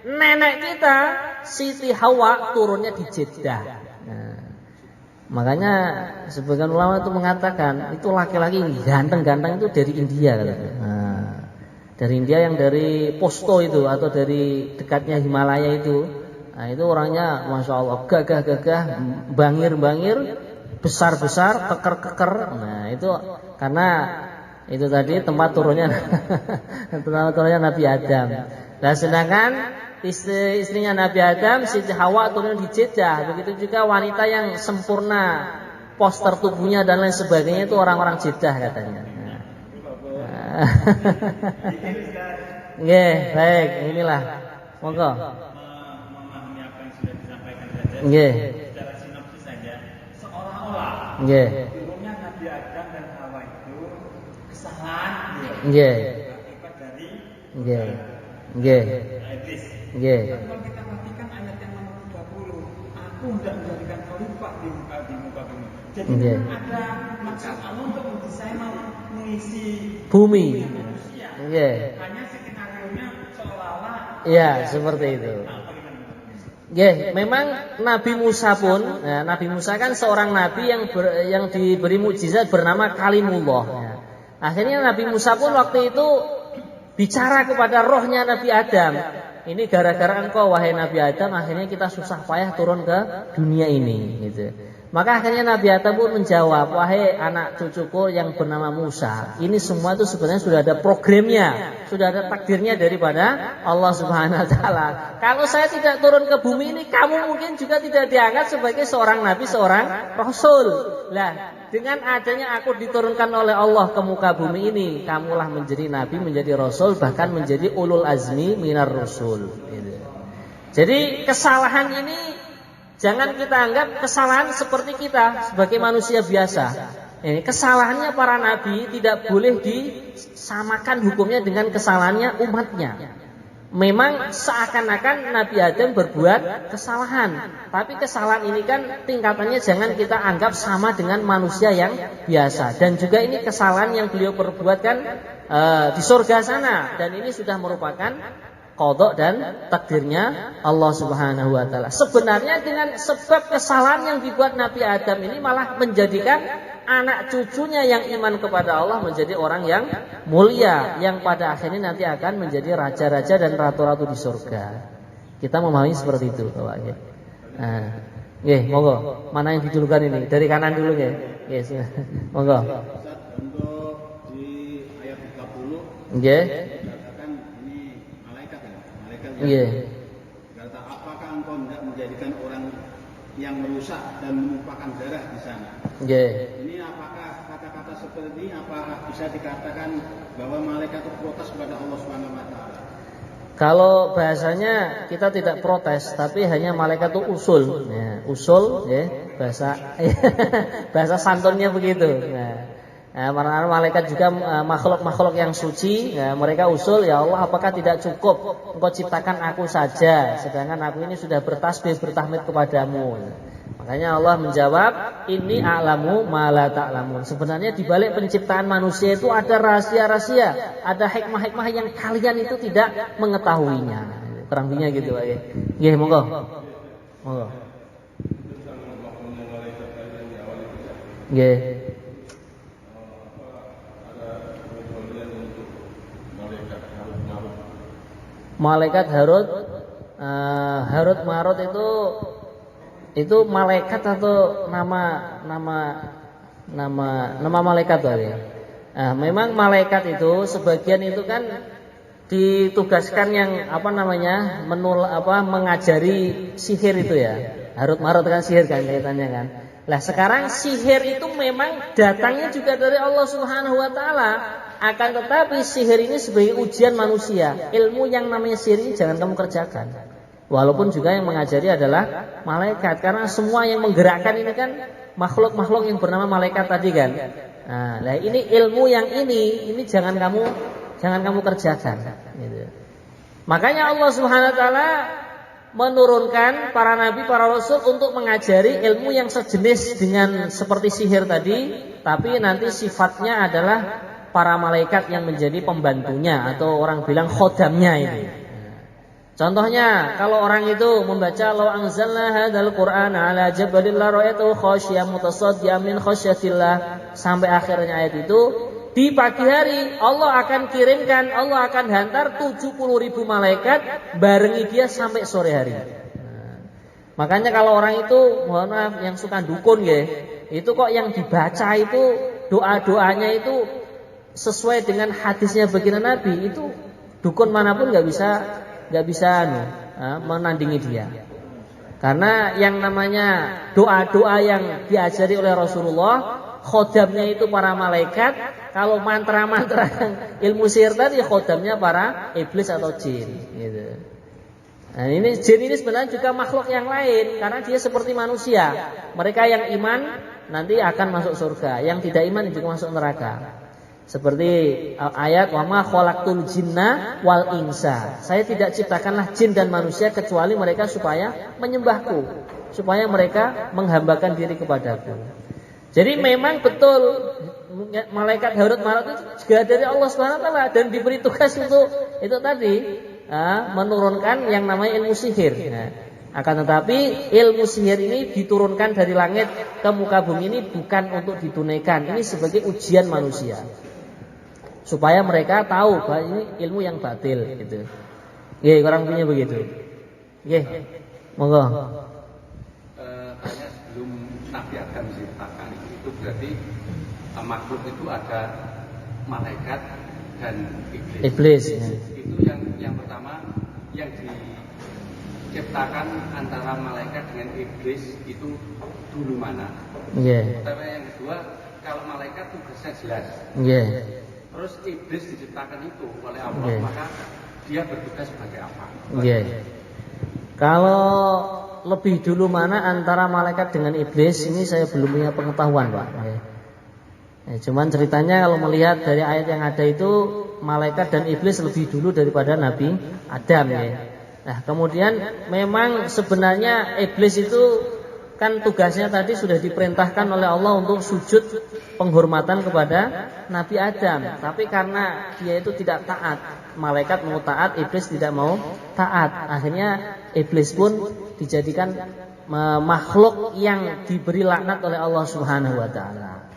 nenek kita Siti Hawa turunnya di Jeddah. Nah, makanya sebagian ulama itu mengatakan itu laki-laki ganteng-ganteng itu dari India katanya. Nah, dari India yang dari Posto itu atau dari dekatnya Himalaya itu. Nah, itu orangnya Masya Allah gagah-gagah, bangir-bangir, besar-besar, keker-keker. Nah, itu karena itu tadi tempat turunnya Nabi Adam. Dan sedangkan istrinya Nabi Adam, Siti Hawa turun di Jeddah. Begitu juga wanita yang sempurna poster tubuhnya dan lain sebagainya itu orang-orang Jeddah katanya. Nggih, baik, inilah. Monggo. Memahami apa yang sudah disampaikan saja. Nggih. Secara sinopsis saja, seolah-olah Nggih. turunnya Nabi Adam dan Hawa itu kesalahan Nggih. akibat dari Nggih. Nggih. iblis. Nggih. Kalau kita perhatikan ayat yang nomor 30, aku hendak menjadikan khalifah di muka bumi. Jadi Nggih. ada maksud Allah untuk mendesain mengisi Bumi. manusia. Nggih. Hanya skenario-nya seolah-olah Iya, seperti itu. Ya, memang Nabi Musa pun, ya, Nabi Musa kan seorang nabi yang diberi mukjizat bernama Kalimullah. Ya. Akhirnya Nabi Musa pun waktu itu bicara kepada rohnya Nabi Adam. Ini gara-gara engkau wahai Nabi Adam, akhirnya kita susah payah turun ke dunia ini. Gitu. Maka akhirnya Nabi Adam pun menjawab, wahai anak cucuku yang bernama Musa, ini semua itu sebenarnya sudah ada programnya, sudah ada takdirnya daripada Allah Subhanahu wa taala. Kalau saya tidak turun ke bumi ini, kamu mungkin juga tidak diangkat sebagai seorang nabi, seorang rasul. Lah, dengan adanya aku diturunkan oleh Allah ke muka bumi ini, kamulah menjadi nabi, menjadi rasul, bahkan menjadi ulul azmi minar rusul. Gitu. Jadi kesalahan ini jangan kita anggap kesalahan seperti kita sebagai manusia biasa. Ini kesalahannya para nabi tidak boleh disamakan hukumnya dengan kesalahannya umatnya. Memang seakan-akan Nabi Adam berbuat kesalahan, tapi kesalahan ini kan tingkatannya jangan kita anggap sama dengan manusia yang biasa. Dan juga ini kesalahan yang beliau perbuat kan di surga sana, dan ini sudah merupakan qada dan takdirnya Allah Subhanahu wa taala. Sebenarnya dengan sebab kesalahan yang dibuat Nabi Adam ini malah menjadikan anak cucunya yang iman kepada Allah menjadi orang yang mulia, yang pada akhirnya nanti akan menjadi raja-raja dan ratu-ratu di surga. Kita memahami seperti itu, Bapak ya. Nah, nggih, monggo. Mana yang didulukan ini? Dari kanan dulu nggih. Yes, monggo. Untuk di ayat 30 Nggih. dikatakan ini malaikat ya. Malaikat yang Nggih. kata, apakah engkau hendak menjadikan orang yang merusak dan menumpahkan darah di sana? Nggih. Ini apakah kata-kata seperti ini apakah bisa dikatakan bahwa malaikat itu protes kepada Allah Subhanahu wa taala? Kalau bahasanya kita tidak protes, tapi hanya malaikat itu usul. Ya, usul ya, bahasa santunnya begitu. Para malaikat juga makhluk-makhluk yang suci, ya, mereka usul, ya Allah, apakah tidak cukup Engkau ciptakan aku saja, sedangkan aku ini sudah bertasbih bertahmid kepadamu. Makanya Allah menjawab, ini a'lamu ma la ta'lamun. Sebenarnya di balik penciptaan manusia itu ada rahasia-rahasia, ada hikmah-hikmah yang kalian itu tidak mengetahuinya. Kurang lebihnya gitu, Pak ya. Nggih, monggo. Monggo. Nggih. Malaikat Harut Marut itu malaikat atau nama malaikat ya. Memang malaikat itu sebagian itu kan ditugaskan yang mengajari sihir itu ya. Harut Marut kan sihir kan kaitannya kan. Lah sekarang sihir itu memang datangnya juga dari Allah Subhanahu wa taala. Akan tetapi sihir ini sebagai ujian manusia. Ilmu yang namanya sihir ini jangan kamu kerjakan. Walaupun juga yang mengajari adalah malaikat, karena semua yang menggerakkan ini kan makhluk-makhluk yang bernama malaikat tadi kan. Nah, ini ilmu yang ini jangan kamu kerjakan. Gitu. Makanya Allah Subhanahu wa taala menurunkan para nabi, para rasul untuk mengajari ilmu yang sejenis dengan seperti sihir tadi, tapi nanti sifatnya adalah para malaikat yang menjadi pembantunya atau orang bilang khodamnya ini. Contohnya kalau orang itu membaca law anzalna hadzal qur'ana ala jabalin la ra'aytu khashiyan mutasaddian min khasyatillah sampai akhirnya ayat itu, di pagi hari Allah akan kirimkan, Allah akan hantar 70.000 malaikat barengi dia sampai sore hari. Makanya kalau orang itu mohon maaf yang suka dukun ya, itu kok yang dibaca itu doa-doanya itu sesuai dengan hadisnya baginda Nabi, itu dukun manapun nggak bisa menandingi dia. Karena yang namanya doa-doa yang diajari oleh Rasulullah, khodamnya itu para malaikat. Kalau mantra-mantra yang ilmu sihir tadi, khodamnya para iblis atau jin. Gitu. Nah, jin ini sebenarnya juga makhluk yang lain, karena dia seperti manusia. Mereka yang iman nanti akan masuk surga, yang tidak iman juga masuk neraka. Seperti ayat wa ma khalaqtul jinna wal insa. Saya tidak ciptakanlah jin dan manusia kecuali mereka supaya menyembahku, supaya mereka menghambakan diri kepadaku. Jadi memang betul malaikat Harut Marut itu juga dari Allah Subhanahu wa taala dan diberi tugas untuk itu tadi menurunkan yang namanya ilmu sihir. Akan tetapi ilmu sihir ini diturunkan dari langit ke muka bumi ini bukan untuk ditunaikan. Ini sebagai ujian manusia, supaya mereka tahu bahwa ini ilmu yang batil gitu. Nggih, kurang punya begitu. Nggih. Monggo. Tanya sebelum Nabi Adam diciptakan itu berarti makhluk itu ada malaikat dan iblis. Iblis ya. Itu yang pertama yang diciptakan antara malaikat dengan iblis itu dulu mana? Nggih. Tapi yang kedua, kalau malaikat tugasnya jelas. Nggih. Terus iblis diciptakan itu oleh Allah, maka dia bertugas sebagai apa? Kalau lebih dulu mana antara malaikat dengan iblis, ini saya belum punya pengetahuan, Pak. Cuman ceritanya kalau melihat dari ayat yang ada itu malaikat dan iblis lebih dulu daripada Nabi Adam ya. Nah, kemudian memang sebenarnya iblis itu kan tugasnya tadi sudah diperintahkan oleh Allah untuk sujud penghormatan kepada Nabi Adam. Tapi karena dia itu tidak taat, malaikat mau taat, iblis tidak mau taat. Akhirnya iblis pun dijadikan makhluk yang diberi laknat oleh Allah Subhanahu wa taala.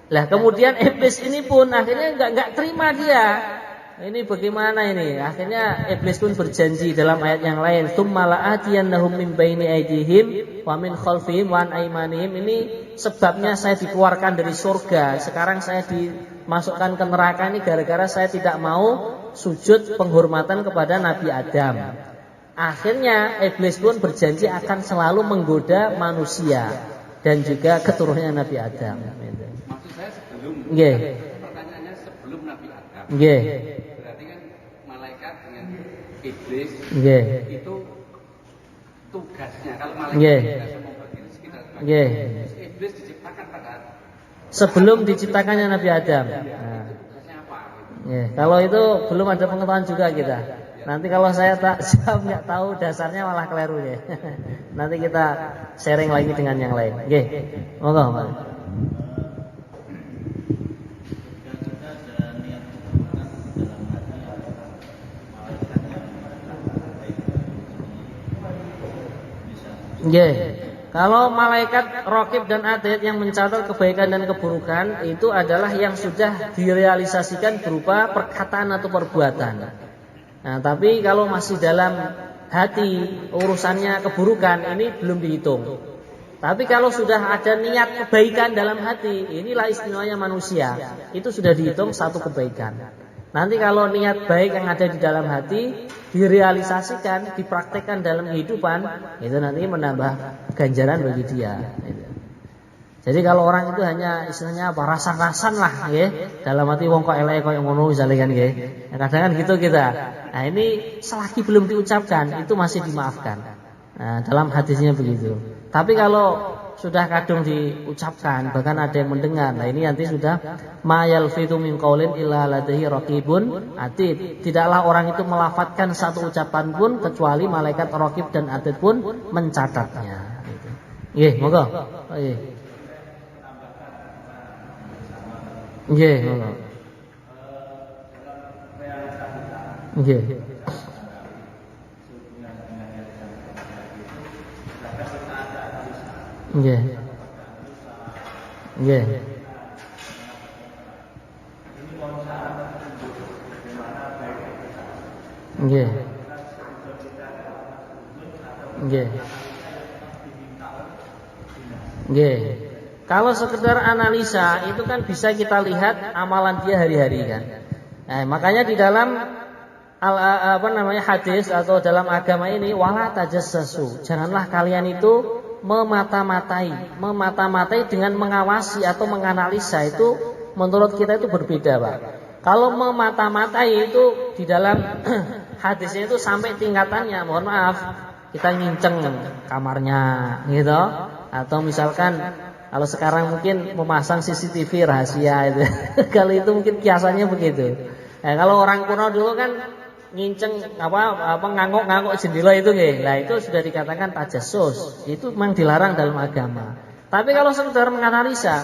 Lah kemudian iblis ini pun akhirnya enggak terima dia. Ini bagaimana ini? Akhirnya iblis pun berjanji dalam ayat yang lain, "Tsumma la'atiyannahum min baini aydihim wa min khalfihim wa an aymanihim." Ini sebabnya saya dikeluarkan dari surga. Sekarang saya dimasukkan ke neraka ini gara-gara saya tidak mau sujud penghormatan kepada Nabi Adam. Akhirnya iblis pun berjanji akan selalu menggoda manusia dan juga keturunannya Nabi Adam. Maksud saya sebelum. Nggih. Pertanyaannya sebelum Nabi Adam. Nggih. Berarti kan malaikat dengan iblis Nggih. itu tugasnya. Kalau malaikat Nggih. tugasnya membagi rezeki dan sebagainya. Nggih. Iblis diciptakan pada Sebelum diciptakannya Nabi Adam. Nah. tugasnya apa? Gitu. Ya, kalau itu belum ada pengetahuan juga kita. Nanti kalau saya tak jawab nggak tahu dasarnya malah keliru ya. Nanti kita sharing lagi dengan yang lain. Oke, monggo Pak. Oke. Kalau malaikat raqib dan atid yang mencatat kebaikan dan keburukan itu adalah yang sudah direalisasikan berupa perkataan atau perbuatan. Nah, tapi kalau masih dalam hati urusannya keburukan ini belum dihitung. Tapi kalau sudah ada niat kebaikan dalam hati, inilah istimewanya manusia. Itu sudah dihitung satu kebaikan. Nanti kalau niat baik yang ada di dalam hati direalisasikan, dipraktekkan dalam kehidupan, itu nanti menambah ganjaran bagi dia. Jadi kalau orang itu hanya istilahnya apa, rasan-rasan lah, ya, dalam hati wong kok elek kok ngono misalnya kan, ya. Kadang kan gitu kita. Nah ini selagi belum diucapkan itu masih dimaafkan. Nah, dalam hadisnya begitu. Tapi kalau sudah kadung diucapkan, bahkan ada yang mendengar, nah ini nanti sudah mayal fitu min qaulin illa ladaihi raqibun atid. Tidaklah orang itu melafadzkan satu ucapan pun kecuali malaikat raqib dan atid pun mencatatnya. Nggih, monggo. Nggih. Nggih, monggo. Nggih. Nggih. Nggih. Nggih. Nggih. Nggih. Kalau sekedar analisa itu kan bisa kita lihat amalan dia hari-hari kan. Nah, makanya di dalam hadis atau dalam agama ini wala tajassasu. Janganlah kalian itu memata-matai dengan mengawasi atau menganalisa itu menurut kita itu berbeda, Pak. Kalau memata-matai itu di dalam hadisnya itu sampai tingkatannya, mohon maaf, kita nginceng kamarnya gitu, atau misalkan kalau sekarang mungkin memasang CCTV rahasia itu. Kalau itu mungkin kiasannya begitu. Nah, kalau orang kuno dulu kan nginceng ngangok jendela itu nggih. Lah itu sudah dikatakan tajassus. Itu memang dilarang dalam agama. Tapi kalau sekedar menganalisa,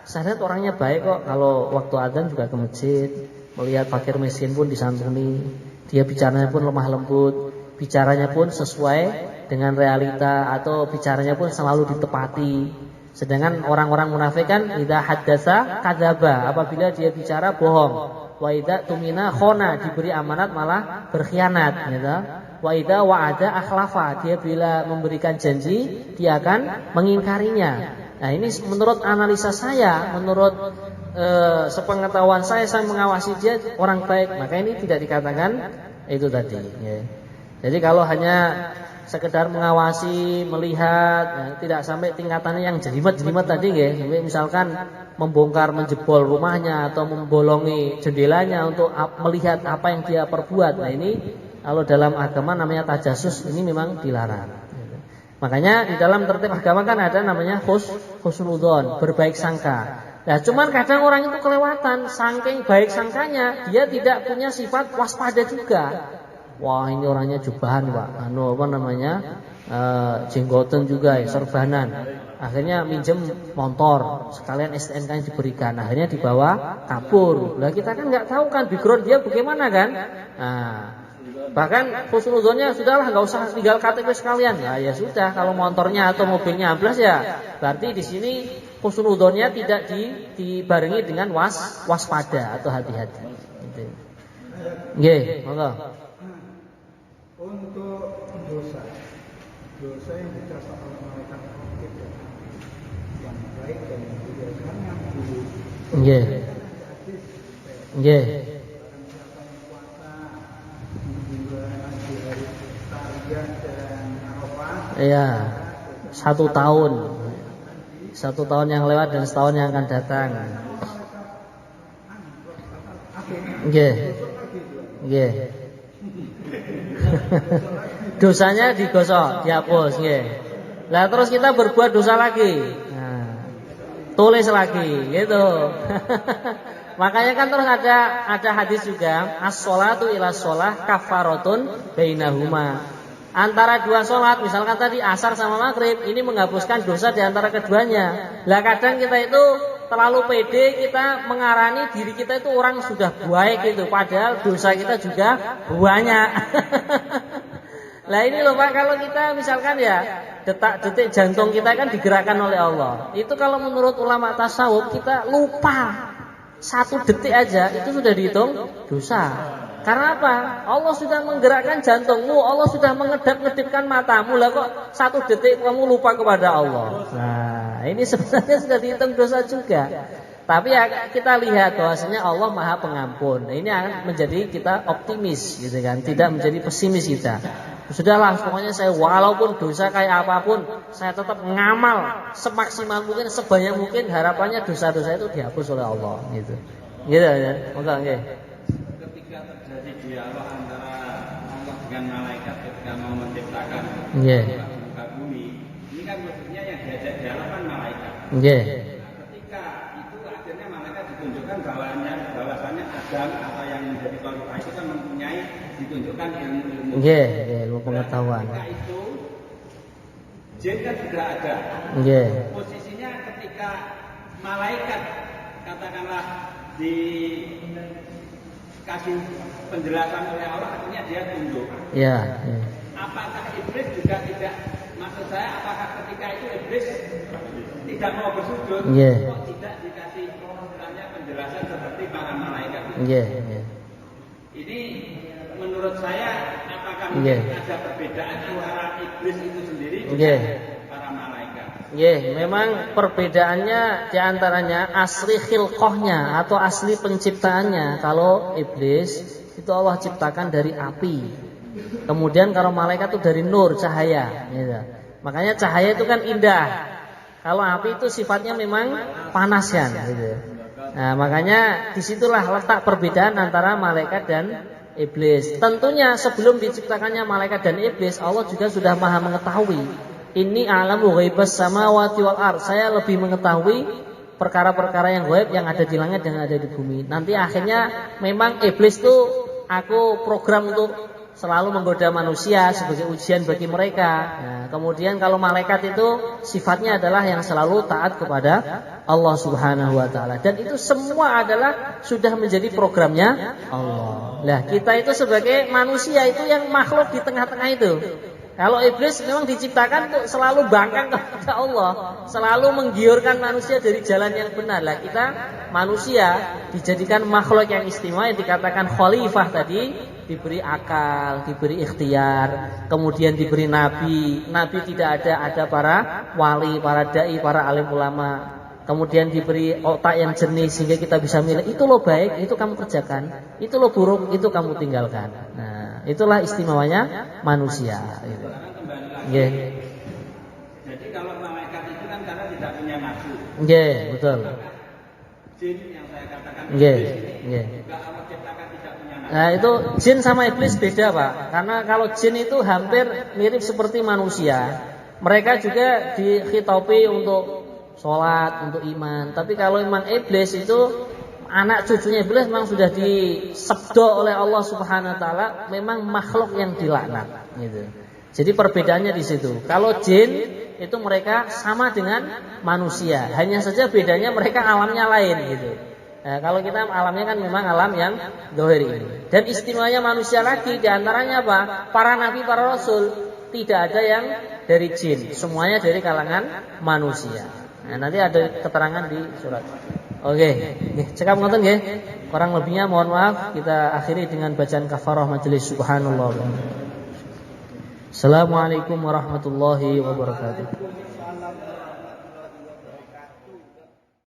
saya lihat orangnya baik kok, kalau waktu adzan juga ke masjid, melihat fakir miskin pun disantuni, dia bicaranya pun lemah lembut, bicaranya pun sesuai dengan realita atau bicaranya pun selalu ditepati. Sedangkan orang-orang munafik kan idza haddatsa kadzaba, apabila dia bicara bohong. Wa idza tumina khona, diberi amanat malah berkhianat, gitu. Wa idza wa'ada akhlafa, dia bila memberikan janji dia akan mengingkarinya. Nah, ini menurut analisa saya, menurut sepengetahuan saya mengawasi dia orang baik, maka ini tidak dikatakan itu tadi, ya. Jadi kalau hanya sekedar mengawasi, melihat, nah, tidak sampai tingkatannya yang jelimet-jelimet tadi, ya. Sampai misalkan membongkar, menjebol rumahnya atau membolongi jendelanya untuk melihat apa yang dia perbuat. Nah, ini kalau dalam agama namanya tajassus, ini memang dilarang. Makanya di dalam tertib agama kan ada namanya husnudzon, berbaik sangka. Nah, cuman kadang orang itu kelewatan, saking baik sangkanya, dia tidak punya sifat waspada juga. Wah, ini orangnya jubahan, Pak. Jenggoten juga, ya, serbanan. Akhirnya minjem motor, sekalian STNK-nya diberikan. Akhirnya dibawa kabur. Lah kita kan nggak tahu kan background dia bagaimana kan. Nah, bahkan husnuzonnya sudahlah, nggak usah tinggal KTP sekalian. Nah, ya sudah, kalau motornya atau mobilnya amblas ya, berarti di sini husnuzonnya tidak dibarengi dengan waspada atau hati-hati. Gitu. Nggih, monggo. Untuk dosa yang dicatat oleh malaikat itu yang baik dan yang tidak yang buruk. Nggih. Nggih. Iya. 1 tahun. 1 tahun yang lewat dan setahun yang akan datang. Nggih. Nggih. Dosanya digosok, dihapus, nggih. Lah terus kita berbuat dosa lagi. Nah, tulis lagi, gitu. Makanya kan terus ada hadis juga, as-sholatu ila sholah kafaratun bainahuma. Antara dua sholat, misalkan tadi asar sama maghrib, ini menghapuskan dosa di antara keduanya. Lah kadang kita itu terlalu pede, kita mengarani diri kita itu orang sudah baik itu, padahal dosa kita juga banyak. Lah ini loh Pak, kalau kita misalkan ya detak-detik jantung kita kan digerakkan oleh Allah. Itu kalau menurut ulama tasawuf kita lupa 1 detik aja itu sudah dihitung dosa. Karena apa? Allah sudah menggerakkan jantungmu, Allah sudah mengedap-ngedipkan matamu. Lah kok 1 detik kamu lupa kepada Allah. Nah, ini sebenarnya sudah dihitung dosa juga. Tapi ya kita lihat bahwasanya Allah Maha Pengampun. Nah, ini akan menjadi kita optimis gitu kan, tidak menjadi pesimis kita. Sudahlah, pokoknya saya walaupun dosa kayak apapun, saya tetap ngamal semaksimal mungkin, sebanyak mungkin, harapannya dosa-dosa itu dihapus oleh Allah gitu. Gitu ya. Moga nggih. Ketika terjadi dialog antara Allah dengan malaikat ketika mau menciptakan muka bumi, ini kan maksudnya yang diajak dialog kan malaikat. Nggih. Ketika itu akhirnya malaikat ditunjukkan bahwasannya Adam atau yang menjadi khalifah itu kan mempunyai ditunjukkan ilmu-ilmu. Nggih, ilmu pengetahuan. Ketika itu jin kan sudah ada. Nggih. Posisinya ketika malaikat katakanlah dikasih penjelasan oleh Allah, akhirnya dia tunduk. Ya. Apakah iblis juga tidak? Maksud saya, apakah ketika itu iblis tidak mau bersujud? Kok tidak dikasih penjelasan seperti para malaikat? Ini menurut saya, apakah mungkin ada perbedaan antara iblis itu sendiri dengan para malaikat? Memang perbedaannya diantaranya asli khilqahnya atau asli penciptaannya. Kalau iblis itu Allah ciptakan dari api. Kemudian kalau malaikat itu dari nur, cahaya. Gitu. Makanya cahaya itu kan indah. Kalau api itu sifatnya memang panas kan. Gitu. Nah, makanya disitulah letak perbedaan antara malaikat dan iblis. Tentunya sebelum diciptakannya malaikat dan iblis, Allah juga sudah maha mengetahui. Ini a'lamu ghaibas samawati wal ardh. Saya lebih mengetahui perkara-perkara yang gaib yang ada di langit dan ada di bumi. Nanti akhirnya memang iblis itu aku program untuk selalu menggoda manusia sebagai ujian bagi mereka. Nah, kemudian kalau malaikat itu sifatnya adalah yang selalu taat kepada Allah Subhanahu wa taala. Dan itu semua adalah sudah menjadi programnya Allah. Nah, kita itu sebagai manusia itu yang makhluk di tengah-tengah itu. Kalau iblis memang diciptakan untuk selalu bangkang kepada Allah, selalu menggiurkan manusia dari jalan yang benar. Lah kita manusia dijadikan makhluk yang istimewa yang dikatakan khalifah tadi, diberi akal, diberi ikhtiar, kemudian diberi nabi. Nabi tidak ada para wali, para dai, para alim ulama. Kemudian diberi otak yang jernih sehingga kita bisa milih. Itu lo baik, itu kamu kerjakan. Itu lo buruk, itu kamu tinggalkan. Nah, itulah istimewanya manusia. Jadi kalau malaikat itu kan karena tidak punya nafsu. Betul. Jin yang saya katakan juga Allah ciptakan tidak punya nafsu. Nah, itu jin sama iblis beda, Pak. Karena kalau jin itu hampir mirip seperti manusia. Mereka juga dikhitabi untuk sholat, untuk iman. Tapi kalau memang iblis itu anak cucunya iblis memang sudah disebdo oleh Allah Subhanahu wa taala, memang makhluk yang dilaknat gitu. Jadi perbedaannya di situ. Kalau jin itu mereka sama dengan manusia, hanya saja bedanya mereka alamnya lain gitu. Nah, kalau kita alamnya kan memang alam yang zahir ini. Dan istimewanya manusia lagi diantaranya apa? Para nabi, para rasul, tidak ada yang dari jin, semuanya dari kalangan manusia. Nah, nanti ada keterangan di surat. Oke, cekap ngoten nggih. Kurang lebihnya mohon maaf, kita akhiri dengan bacaan kafarah majelis. Subhanallah. Assalamualaikum warahmatullahi wabarakatuh.